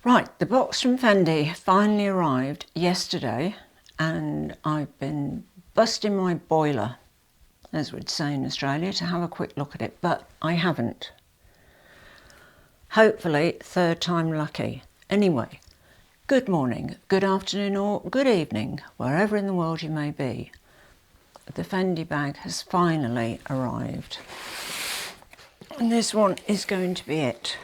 Right, the box from Fendi finally arrived yesterday and I've been busting my boiler, as we'd say in Australia, to have a quick look at it, but I haven't. Hopefully, third time lucky. Anyway, good morning, good afternoon or good evening, wherever in the world you may be. The Fendi bag has finally arrived. And this one is going to be it.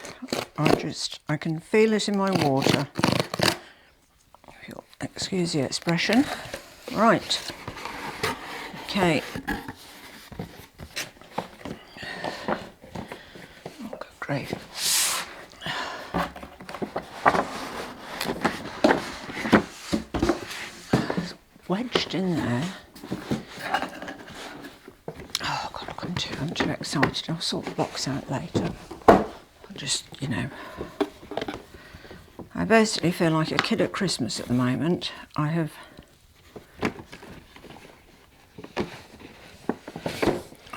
I can feel it in my water. If you'll excuse the expression. Right. Okay. Oh, good grief. It's wedged in there. Oh God, look, I'm too excited. I'll sort the box out later. I'll just, I basically feel like a kid at Christmas at the moment. I've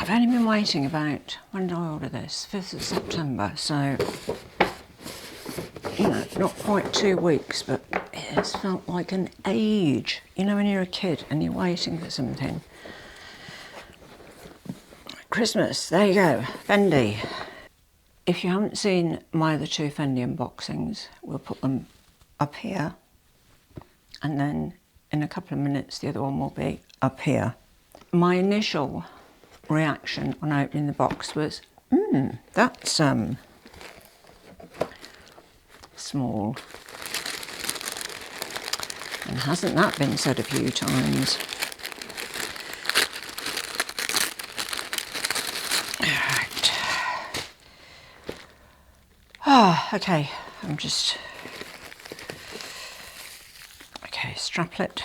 only been waiting about, when did I order this? 5th of September, so, not quite 2 weeks, but it has felt like an age. When you're a kid and you're waiting for something. Christmas, there you go, Fendi. If you haven't seen my other 2 Fendi unboxings, we'll put them up here. And then in a couple of minutes, the other one will be up here. My initial reaction on opening the box was, that's small. And hasn't that been said a few times? Okay, straplet.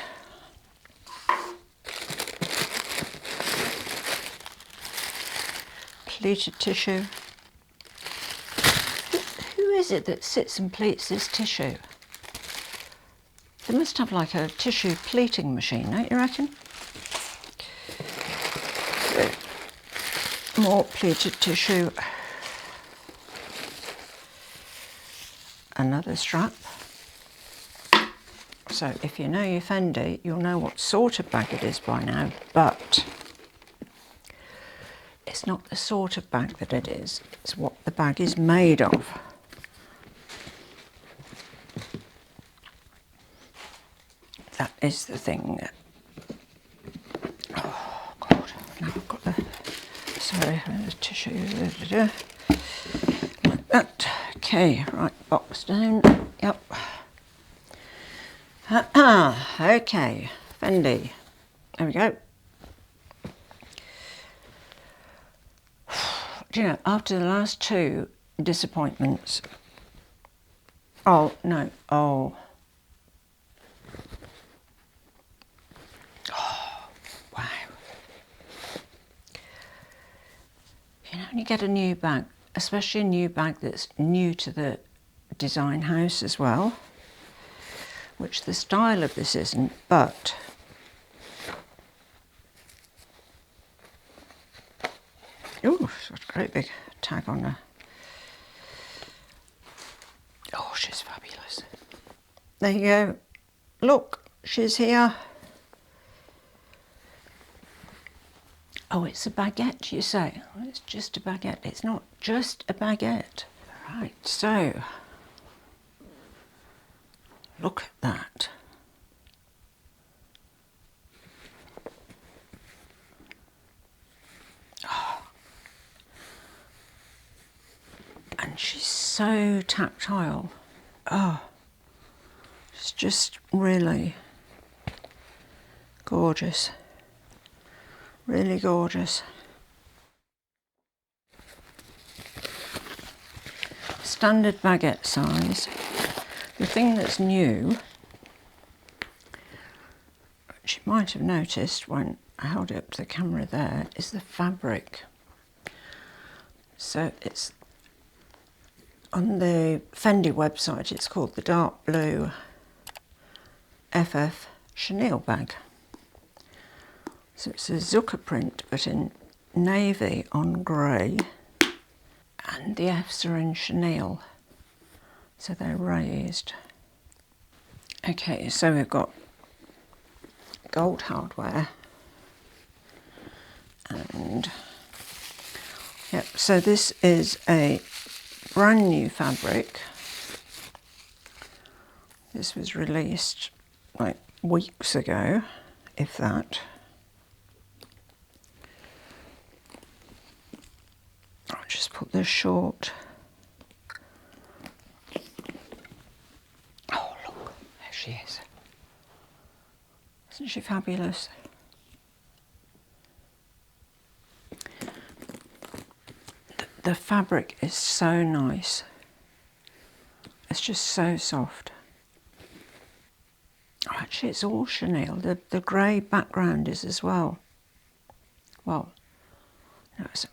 Pleated tissue. Who is it that sits and pleats this tissue? They must have like a tissue pleating machine, don't you reckon? More pleated tissue. Another strap. So if you know your Fendi, you'll know what sort of bag it is by now, but it's not the sort of bag that it is, it's what the bag is made of. That is the thing. Oh God, now I've got the, sorry, the tissue, like that. Okay, right, box down, yep. Okay, Fendi, there we go. Do you know, after the last 2 disappointments, wow. Oh, wow. When you get a new bag, especially a new bag that's new to the design house as well, which the style of this isn't, but oh, it's got a great big tag on her. Oh, she's fabulous. There you go. Look, she's here. Oh, it's a baguette, you say? Well, it's just a baguette. It's not just a baguette. Right, so look at that. Oh. And she's so tactile. Oh, it's just really gorgeous. Really gorgeous. Standard baguette size. The thing that's new, which you might have noticed when I held it up to the camera there, is the fabric. So it's on the Fendi website, it's called the dark blue FF chenille bag. So it's a Zucker print, but in navy on grey, and the F's are in chenille. so they're raised. Okay, so we've got gold hardware, and yep, so this is a brand new fabric. This was released like weeks ago, if that. I'll just put this short. Oh look, there she is. Isn't she fabulous? The fabric is so nice. It's just so soft. Oh, actually, it's all chenille. The grey background is as well. Well, no, it's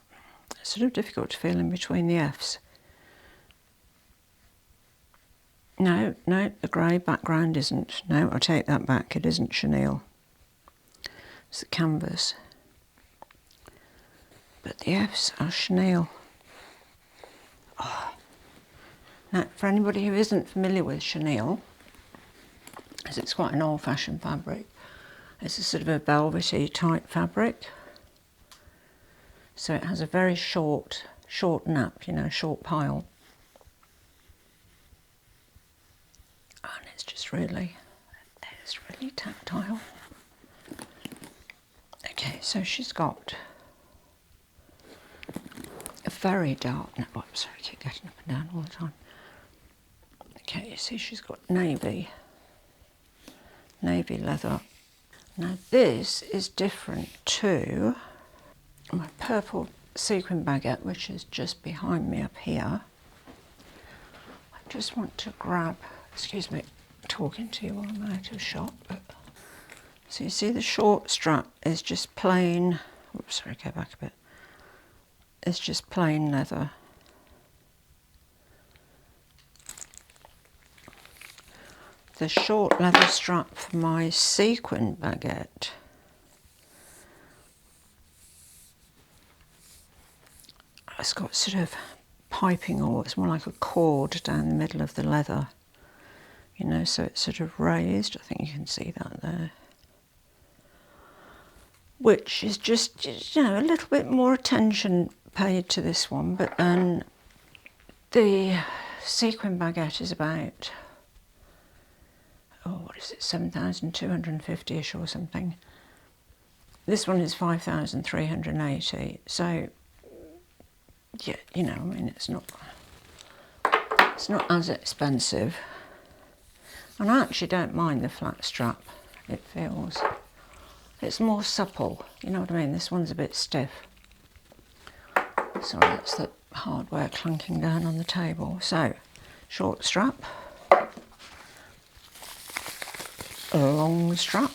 sort of difficult to feel in between the F's. No, the grey background isn't. No, I take that back. It isn't chenille. It's the canvas. But the F's are chenille. Oh. Now, for anybody who isn't familiar with chenille, as it's quite an old-fashioned fabric, it's a sort of a velvety type fabric. So it has a very short nap, you know, short pile. And it's just really tactile. Okay, so she's got a very dark, no, oh, I'm sorry, I keep getting up and down all the time. Okay, you see she's got navy leather. Now this is different to my purple sequin baguette, which is just behind me up here. I just want to grab, excuse me, talking to you while I'm out of shot, but so you see the short strap is just plain, oops, sorry, go back a bit. It's just plain leather. The short leather strap for my sequin baguette it's got sort of piping, or it's more like a cord down the middle of the leather, you know, so it's sort of raised. I think you can see that there. Which is just, you know, a little bit more attention paid to this one, but then the sequin baguette is about, oh, what is it, 7,250-ish or something. This one is 5,380, so yeah, you know, I mean, it's not as expensive. And I actually don't mind the flat strap. It feels, it's more supple, you know what I mean? This one's a bit stiff. Sorry, that's the hardware clunking down on the table. So, short strap, a long strap.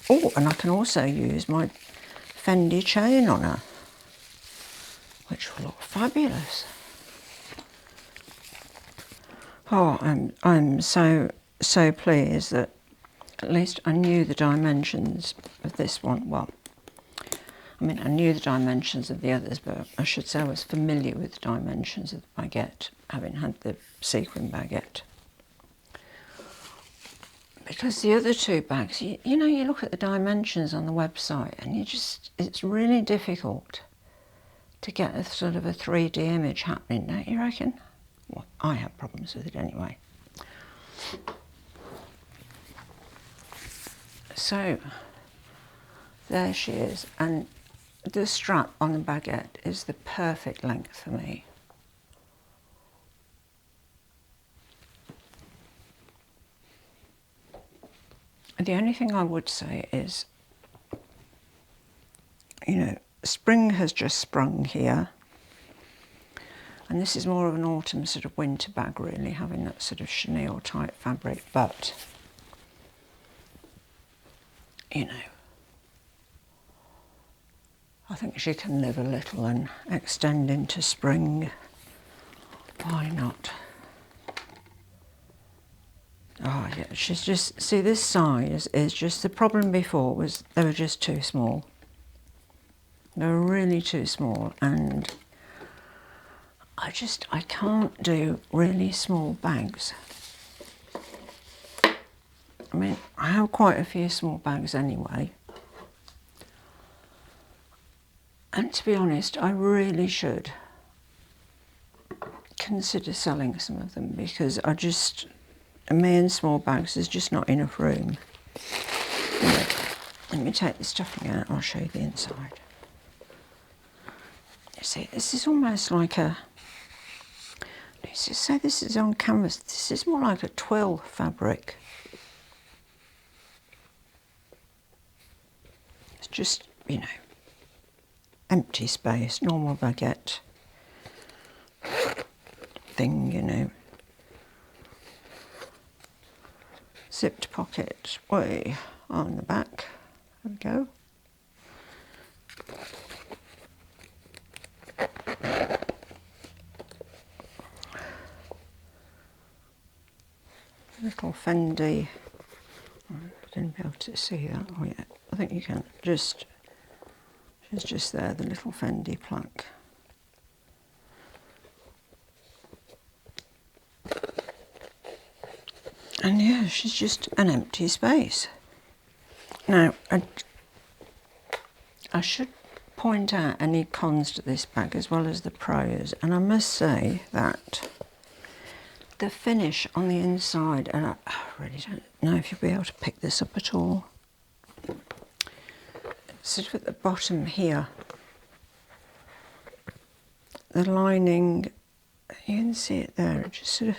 Oh, and I can also use my Fendi chain on her, which will look fabulous. Oh, I'm so pleased that at least I knew the dimensions of this one. Well, I mean, I knew the dimensions of the others, but I should say I was familiar with the dimensions of the baguette, having had the sequin baguette. Because the other two bags, you know, you look at the dimensions on the website and it's really difficult to get a sort of a 3D image happening, don't you reckon? Well, I have problems with it anyway. So, there she is, and the strap on the baguette is the perfect length for me. The only thing I would say is, you know, spring has just sprung here, and this is more of an autumn sort of winter bag, really, having that sort of chenille type fabric, but, you know, I think she can live a little and extend into spring. Why not? Oh yeah, she's just, see, this size is just, the problem before was they were just too small. They were really too small, and I can't do really small bags. I mean, I have quite a few small bags anyway. And to be honest, I really should consider selling some of them, because me and small bags, there's just not enough room. Anyway, let me take the stuffing out, I'll show you the inside. You see, this is almost like a, let's just say this is on canvas, this is more like a twill fabric. It's just, you know, empty space, normal baguette thing, you know. Zipped pocket way on the back. There we go. Little Fendi. I didn't be able to see that. Oh yeah, I think you can. She's just there, the little Fendi plaque. And yeah, she's just an empty space. Now, I should point out any cons to this bag as well as the pros, and I must say that the finish on the inside, and I really don't know if you'll be able to pick this up at all. Sort of at the bottom here, the lining, you can see it there, it just sort of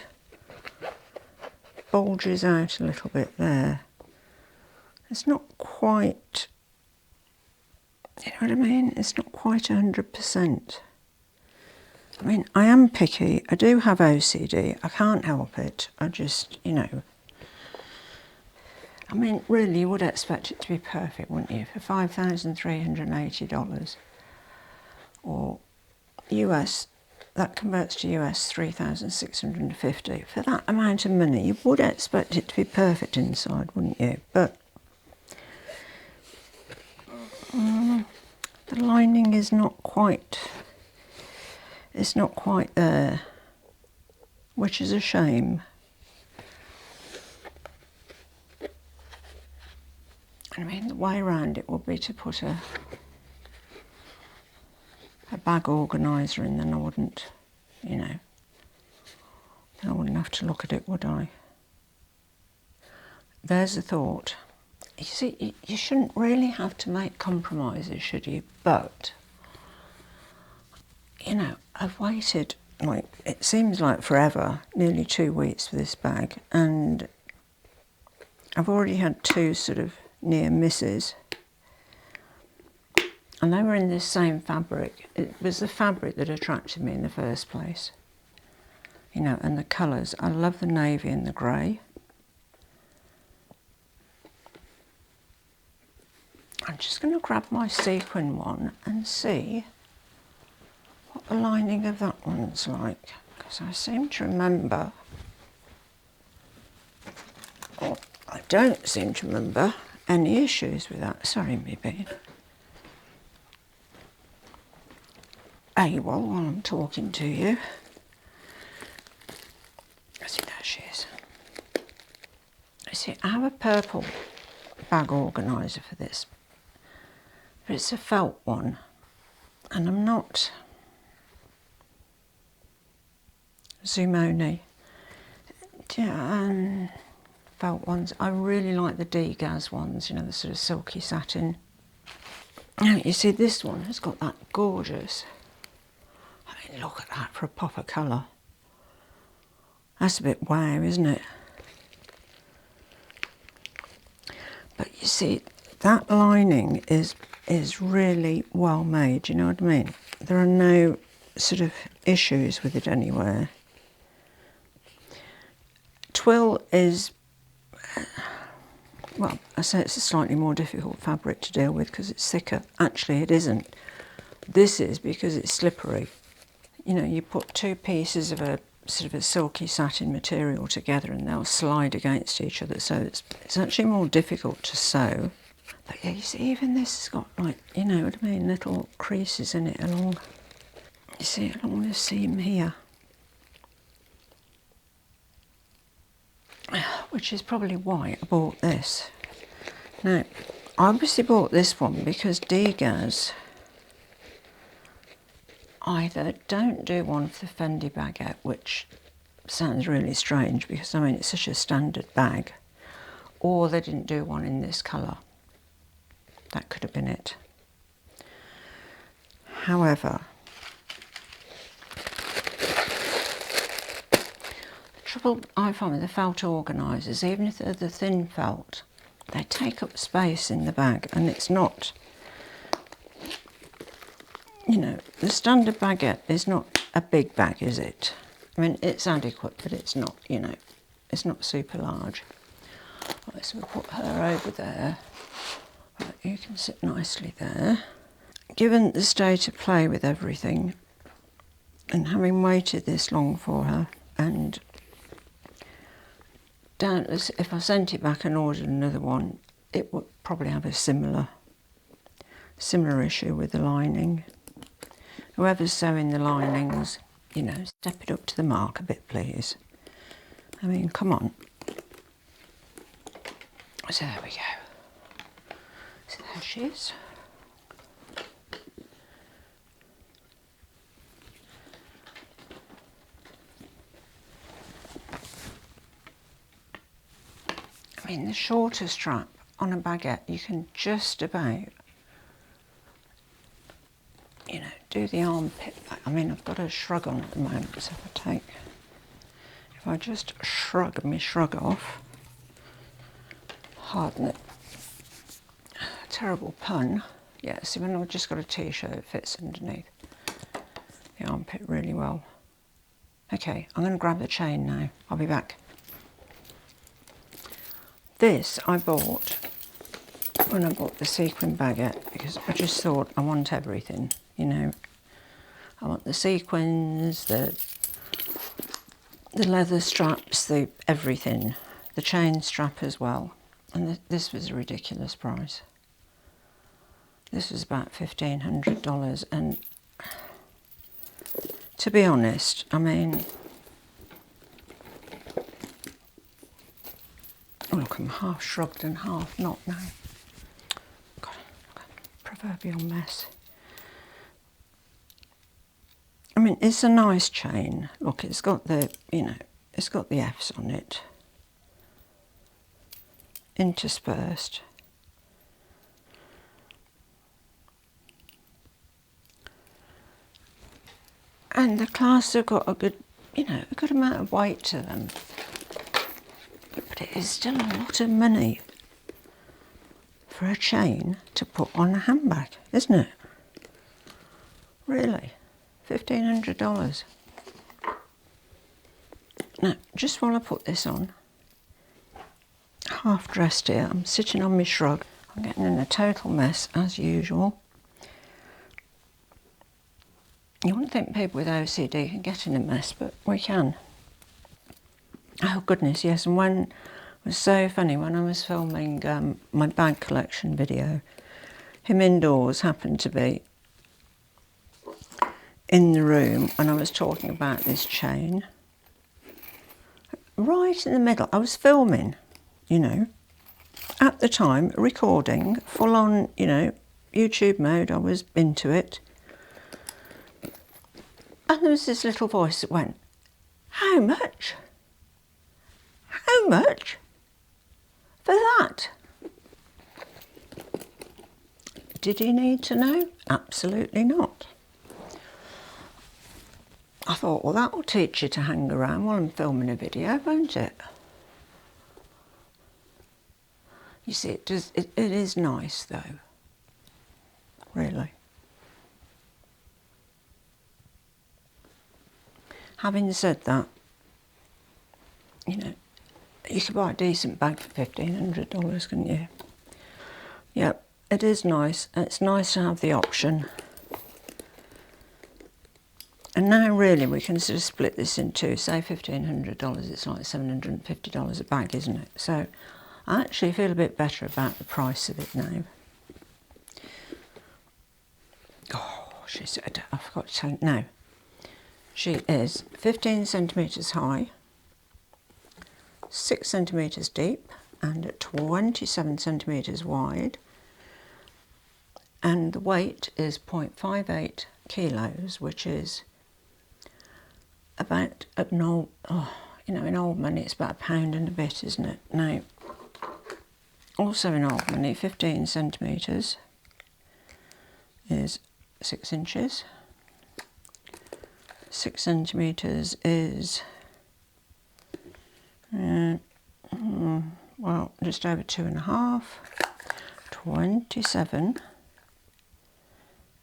bulges out a little bit there. It's not quite, you know what I mean? It's not quite 100%. I mean, I am picky. I do have OCD. I can't help it. I just, you know. I mean, really, you would expect it to be perfect, wouldn't you? For $5,380 or US, that converts to US 3,650. For that amount of money, you would expect it to be perfect inside, wouldn't you? But the lining is not quite, it's not quite there, which is a shame. I mean, the way around it would be to put a bag organiser in, then I wouldn't, you know, then I wouldn't have to look at it, would I? There's a thought. You see, you shouldn't really have to make compromises, should you? But, you know, I've waited, like, it seems like forever, nearly 2 weeks for this bag, and I've already had 2 sort of near misses. And they were in this same fabric. It was the fabric that attracted me in the first place. You know, and the colours. I love the navy and the grey. I'm just going to grab my sequin one and see what the lining of that one's like. Because I seem to remember, or I don't seem to remember any issues with that. Sorry, me bean. AWOL while I'm talking to you. I see, there she is. I see, I have a purple bag organiser for this, but it's a felt one, and I'm not Zumoni. Yeah, felt ones. I really like the Degas ones, you know, the sort of silky satin. Now, you see, this one has got that gorgeous, I mean, look at that for a pop of colour. That's a bit wow, isn't it? But you see, that lining is really well made, you know what I mean? There are no sort of issues with it anywhere. Twill is, well, I say it's a slightly more difficult fabric to deal with because it's thicker. Actually, it isn't. This is because it's slippery. You know, you put 2 pieces of a sort of a silky satin material together and they'll slide against each other, so it's actually more difficult to sew. But yeah, you see, even this has got, like, you know what I mean, little creases in it along. You see along the seam here, which is probably why I bought this. Now, I obviously bought this one because Degas either don't do one for the Fendi baguette, which sounds really strange because, I mean, it's such a standard bag, or they didn't do one in this colour. That could have been it. However, the trouble I find with the felt organisers, even if they're the thin felt, they take up space in the bag, and it's not, you know, the standard baguette is not a big bag, is it? I mean, it's adequate, but it's not, you know, it's not super large. Right, so we'll put her over there. Right, you can sit nicely there. Given the state of play with everything, and having waited this long for her, and doubtless if I sent it back and ordered another one, it would probably have a similar issue with the lining. Whoever's sewing the linings, you know, step it up to the mark a bit, please. I mean, come on. So there we go. So there she is. I mean, the shorter strap on a baguette, you can just about, you know, do the armpit back. I mean, I've got a shrug on at the moment, so if I just shrug my shrug off, harden it. Terrible pun. Yeah, see, when I've just got a t-shirt, it fits underneath the armpit really well. Okay, I'm going to grab the chain now. I'll be back. This I bought when I bought the sequin baguette because I just thought I want everything, you know. I want the sequins, the leather straps, the everything, the chain strap as well. And this was a ridiculous price. This was about $1,500, and to be honest, I mean, look, I'm half shrugged and half not now. God, proverbial mess. I mean, it's a nice chain. Look, it's got the, you know, it's got the F's on it, interspersed. And the clasps have got a good, you know, a good amount of weight to them. But it is still a lot of money for a chain to put on a handbag, isn't it? Really? $1,500. Now, just while I put this on, half dressed here, I'm sitting on my shrug. I'm getting in a total mess, as usual. You wouldn't think people with OCD can get in a mess, but we can. Oh goodness, yes, and when it was so funny, when I was filming my bag collection video, him indoors happened to be in the room and I was talking about this chain. Right in the middle, I was filming, you know, at the time, recording, full on, you know, YouTube mode, I was into it. And there was this little voice that went, "How much? How much for that?" Did he need to know? Absolutely not. I thought, well, that will teach you to hang around while I'm filming a video, won't it? You see, it is nice though, really. Having said that, you know, you could buy a decent bag for $1,500, couldn't you? Yep, it is nice, and it's nice to have the option. And now really we can sort of split this in two. Say $1,500, it's like $750 a bag, isn't it? So I actually feel a bit better about the price of it now. Oh, she said, I forgot to tell you, no, She is 15 centimetres high, 6 centimetres deep and 27 centimetres wide, and the weight is 0.58 kilos, which is about, in old money it's about £1 and a bit, isn't it? Now, also in old money, 15 centimetres is 6 inches. 6 centimetres is, well, just over 2.5. 27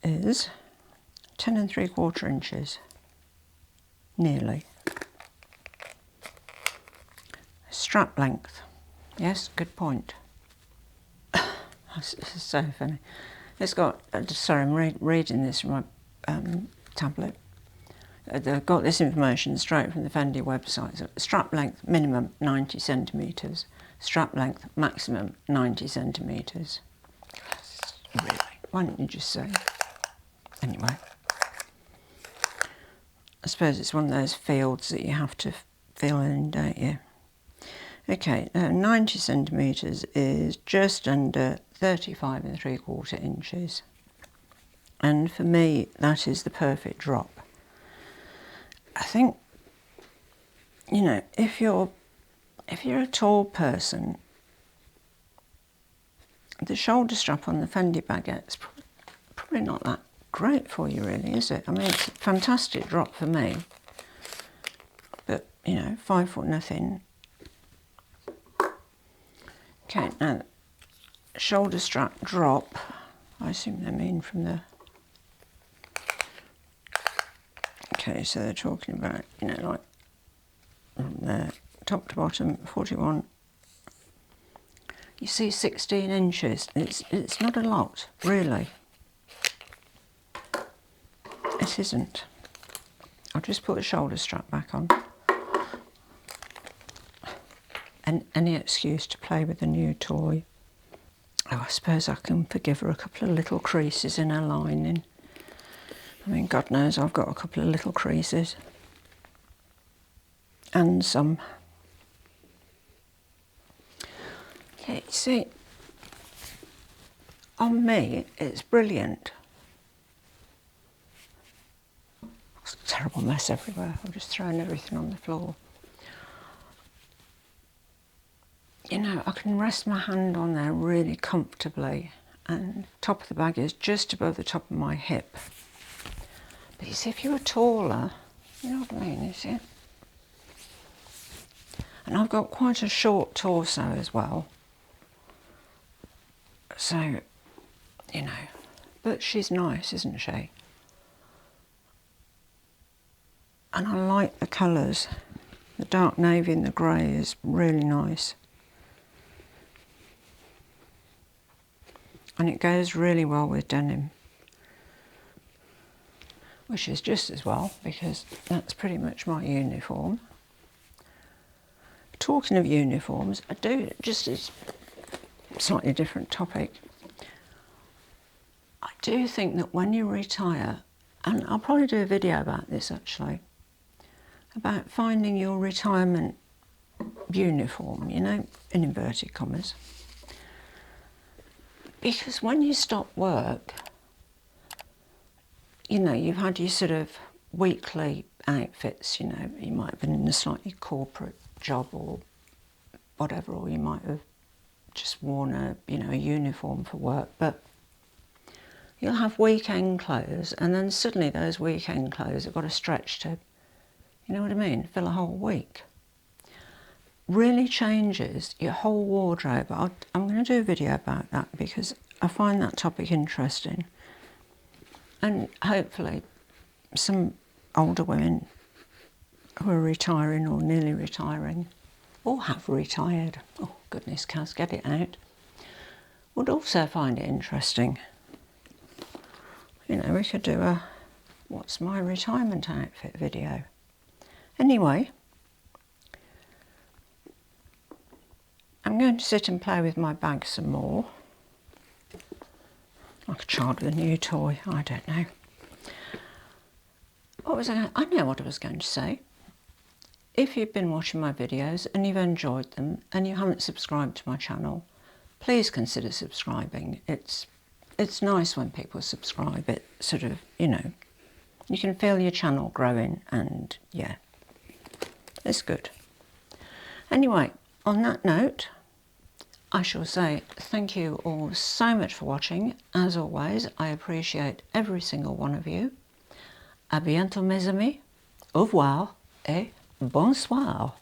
is 10 3/4 inches, nearly. Strap length, yes, good point. This is so funny. It's got, sorry, I'm reading this from my tablet. They've got this information straight from the Fendi website. So strap length minimum 90 centimetres, strap length maximum 90 centimetres. Really? Why don't you just say? Anyway, I suppose it's one of those fields that you have to fill in, don't you? Okay, 90 centimetres is just under 35 3/4 inches. And for me, that is the perfect drop. I think, if you're a tall person, the shoulder strap on the Fendi baggette's probably not that great for you, really, is it? I mean, it's a fantastic drop for me, but 5 foot nothing. Okay, now shoulder strap drop, I assume they mean from the, okay, so they're talking about, like from the top to bottom, 41. You see 16 inches, it's not a lot, really. It isn't. I'll just put the shoulder strap back on. And any excuse to play with a new toy. Oh, I suppose I can forgive her a couple of little creases in her lining. I mean, God knows I've got a couple of little creases. And some. Okay, see, on me, it's brilliant. It's a terrible mess everywhere. I'm just throwing everything on the floor. I can rest my hand on there really comfortably, and the top of the bag is just above the top of my hip. But you see, if you were taller, you know what I mean, you see? And I've got quite a short torso as well. So, but she's nice, isn't she? And I like the colours. The dark navy and the grey is really nice. And it goes really well with denim, which is just as well, because that's pretty much my uniform. Talking of uniforms, I do, just as a slightly different topic, I do think that when you retire, and I'll probably do a video about this actually, about finding your retirement uniform, in inverted commas. Because when you stop work, you've had your sort of weekly outfits, you might have been in a slightly corporate job or whatever, or you might have just worn a uniform for work, but you'll have weekend clothes, and then suddenly those weekend clothes have got to stretch to, you know what I mean, fill a whole week. Really changes your whole wardrobe. I'm going to do a video about that because I find that topic interesting. And hopefully some older women who are retiring or nearly retiring, or have retired, oh goodness, Kaz, get it out, would also find it interesting. We could do a what's my retirement outfit video. Anyway, I'm going to sit and play with my bag some more. Like a child with a new toy, I don't know. I know what I was going to say. If you've been watching my videos and you've enjoyed them and you haven't subscribed to my channel, please consider subscribing. It's nice when people subscribe. It sort of, you know, you can feel your channel growing, and yeah, it's good. Anyway, on that note, I shall say thank you all so much for watching. As always, I appreciate every single one of you. À bientôt mes amis. Au revoir et bonsoir.